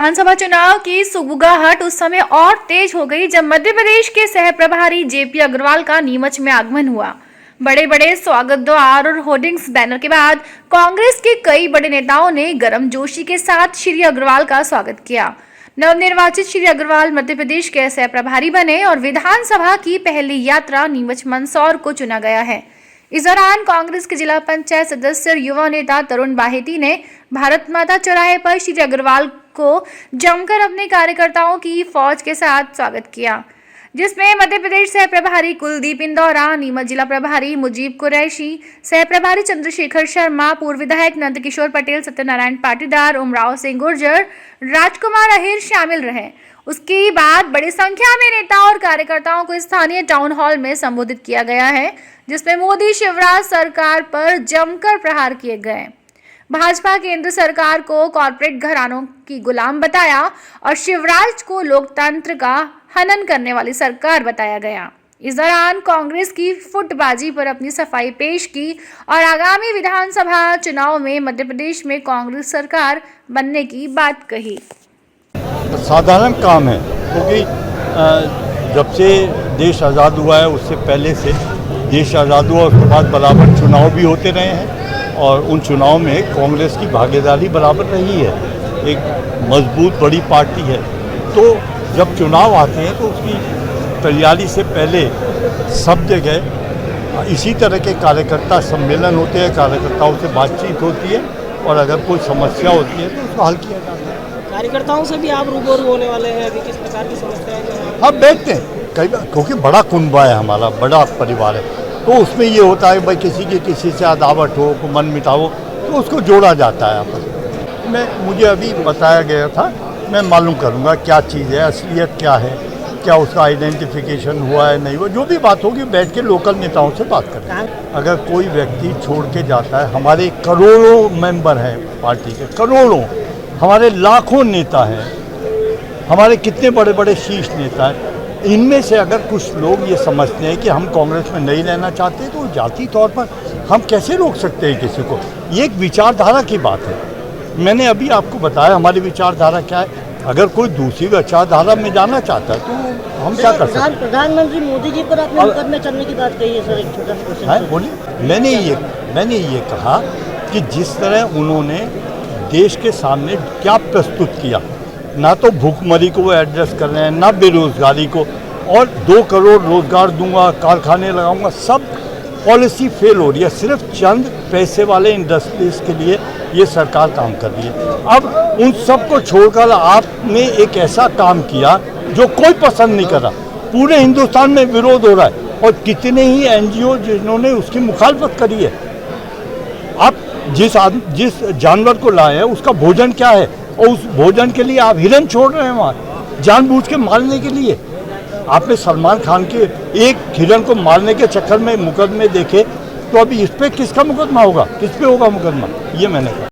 विधानसभा चुनाव की सुगबुगाहट उस समय और तेज हो गई जब मध्य प्रदेश के सह प्रभारी जेपी अग्रवाल का नीमच में आगमन हुआ। बड़े बड़े स्वागत द्वार और होर्डिंग्स बैनर के बाद कांग्रेस के कई बड़े नेताओं ने गर्मजोशी के साथ श्री अग्रवाल का स्वागत किया। नवनिर्वाचित श्री अग्रवाल मध्य प्रदेश के सह प्रभारी बने और विधानसभा की पहली यात्रा नीमच मंदसौर को चुना गया है। इस दौरान कांग्रेस के जिला पंचायत सदस्य और युवा नेता तरुण बाहेती ने भारत माता चौराहे पर श्री अग्रवाल को जमकर अपने कार्यकर्ताओं की फौज के साथ स्वागत किया, जिसमें मध्य प्रदेश सह प्रभारी कुलदीप इंदौरा, नीमच जिला प्रभारी मुजीब कुरैशी, सह प्रभारी चंद्रशेखर शर्मा, पूर्व विधायक नंदकिशोर पटेल, सत्यनारायण पाटीदार, उमराव सिंह गुर्जर, राजकुमार अहिर शामिल रहे। उसके बाद बड़ी संख्या में नेताओं और कार्यकर्ताओं को स्थानीय टाउन हॉल में संबोधित किया गया है, जिसमें मोदी शिवराज सरकार पर जमकर प्रहार किए गए। भाजपा केंद्र सरकार को कॉर्पोरेट घरानों की गुलाम बताया और शिवराज को लोकतंत्र का हनन करने वाली सरकार बताया गया। इस दौरान कांग्रेस की फुटबाजी पर अपनी सफाई पेश की और आगामी विधानसभा चुनाव में मध्य प्रदेश में कांग्रेस सरकार बनने की बात कही। साधारण काम है, क्योंकि जब से देश आज़ाद हुआ है उससे पहले से देश आज़ाद हुआ, उसके बाद बराबर चुनाव भी होते रहे हैं और उन चुनाव में कांग्रेस की भागीदारी बराबर रही है। एक मजबूत बड़ी पार्टी है, तो जब चुनाव आते हैं तो उसकी तैयारी से पहले सब जगह इसी तरह के कार्यकर्ता सम्मेलन होते हैं, कार्यकर्ताओं से बातचीत होती है और अगर कोई समस्या होती है तो उसको हल किया जाता है। कार्यकर्ताओं से भी आप रूबरू होने वाले हैं, अभी किस प्रकार की समस्याएं हैं? हाँ, बैठते हैं कई बार, क्योंकि बड़ा कुनबा है हमारा, बड़ा परिवार है, तो उसमें ये होता है भाई किसी से अदावत हो, मन मिटाओ, तो उसको जोड़ा जाता है आपस में। मुझे अभी बताया गया था, मैं मालूम करूँगा क्या चीज़ है, असलियत क्या है, क्या उसका आइडेंटिफिकेशन हुआ है नहीं हुआ, जो भी बात होगी बैठ के लोकल नेताओं से बात करें। अगर कोई व्यक्ति छोड़ के जाता है, हमारे करोड़ों मेंबर हैं पार्टी के, करोड़ों, हमारे लाखों नेता हैं, हमारे कितने बड़े बड़े शीर्ष नेता हैं, इनमें से अगर कुछ लोग ये समझते हैं कि हम कांग्रेस में नहीं रहना चाहते तो जाति तौर पर हम कैसे रोक सकते हैं किसी को? ये एक विचारधारा की बात है। मैंने अभी आपको बताया हमारी विचारधारा क्या है। अगर कोई दूसरी विचारधारा में जाना चाहता है तो हम क्या कर सकते हैं? प्रधानमंत्री मोदी जी पर आपने मुकदमे चलने की बात कही है सर, एक छोटा क्वेश्चन है। बोलिए। मैंने ये कहा कि जिस तरह उन्होंने देश के सामने क्या प्रस्तुत किया, ना तो भूखमरी को वो एड्रेस कर रहे हैं, ना बेरोजगारी को, और 2 करोड़ रोजगार दूंगा, कारखाने लगाऊंगा, सब पॉलिसी फेल हो रही है। सिर्फ चंद पैसे वाले इंडस्ट्रीज के लिए ये सरकार काम कर रही है। अब उन सब को छोड़कर आपने एक ऐसा काम किया जो कोई पसंद नहीं कर रहा, पूरे हिंदुस्तान में विरोध हो रहा है और कितने ही NGO जिन्होंने उसकी मुखालफत करी है। आप जिस जानवर को लाए हैं उसका भोजन क्या है, और उस भोजन के लिए आप हिरन छोड़ रहे हैं वहाँ जानबूझ के मारने के लिए। आपने सलमान खान के एक हिरन को मारने के चक्कर में मुकदमे देखे, तो अभी इस पे किसका मुकदमा होगा, किस पे होगा मुकदमा, ये मैंने कहा।